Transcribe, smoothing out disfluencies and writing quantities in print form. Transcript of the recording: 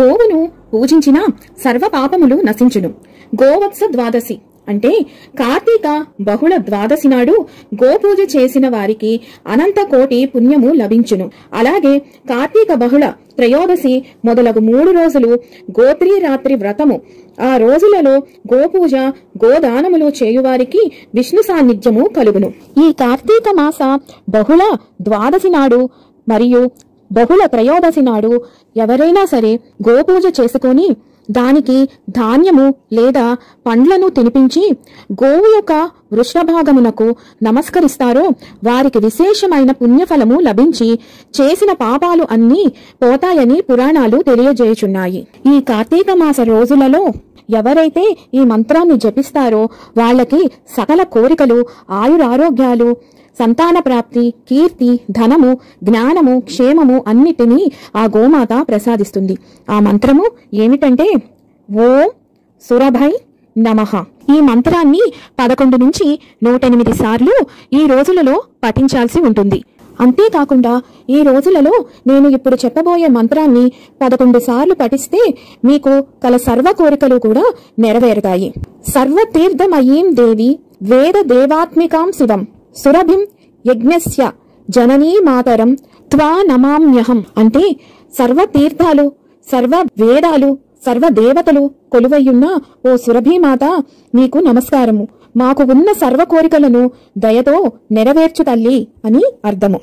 గోవును పూజించిన సర్వ పాపములు నశించును. గోవత్స ద్వాదశి అంటే కార్తీక బహుళ ద్వాదశి నాడు గోపూజ చేసిన వారికి అనంత కోటి పుణ్యము లభించును. అలాగే కార్తీక బహుళ త్రయోదశి మొదలగు 3 రోజులు గోత్రీ రాత్రి వ్రతము, ఆ రోజులలో గోపూజ గోదానములు చేయువారికి విష్ణు సాన్నిధ్యము కలుగును. ఈ కార్తీక మాస బహుళ ద్వాదశి నాడు మరియు బహుళ త్రయోదశి నాడు ఎవరైనా సరే గోపూజ చేసుకొని దానికి ధాన్యము లేదా పండ్లను తినిపించి గోవు యొక్క వృషభాగమునకు నమస్కరిస్తారో వారికి విశేషమైన పుణ్యఫలము లభించి చేసిన పాపాలు అన్నీ పోతాయని పురాణాలు తెలియజేయుచున్నాయి. ఈ కార్తీక మాస రోజులలో ఎవరైతే ఈ మంత్రాన్ని జపిస్తారో వాళ్ళకి సకల కోరికలు, ఆయురారోగ్యాలు, సంతాన ప్రాప్తి, కీర్తి, ధనము, జ్ఞానము, క్షేమము అన్నిటినీ ఆ గోమాత ప్రసాదిస్తుంది. ఆ మంత్రము ఏమిటంటే ఓం సురభై నమః. ఈ మంత్రాన్ని 11 నుంచి 108 సార్లు ఈ రోజులలో పఠించాల్సి ఉంటుంది. అంతేకాకుండా ఈ రోజులలో నేను ఇప్పుడు చెప్పబోయే మంత్రాన్ని 11 సార్లు పఠిస్తే మీకు కల సర్వ కోరికలు కూడా నెరవేరుతాయి. సర్వతీర్థమయీం దేవి వేద దేవాత్మికాం శివం సురభిం యజ్ఞస్య జననీ మాతరం త్వా నమామ్యహం అంటే సర్వ తీర్థాలు, సర్వ వేదాలు, సర్వ దేవతలు కొలువయ్యున్న ఓ సురభీమాత నీకు నమస్కారము. మాకు ఉన్న సర్వ కోరికలను దయతో నెరవేర్చు తల్లి అని అర్థము.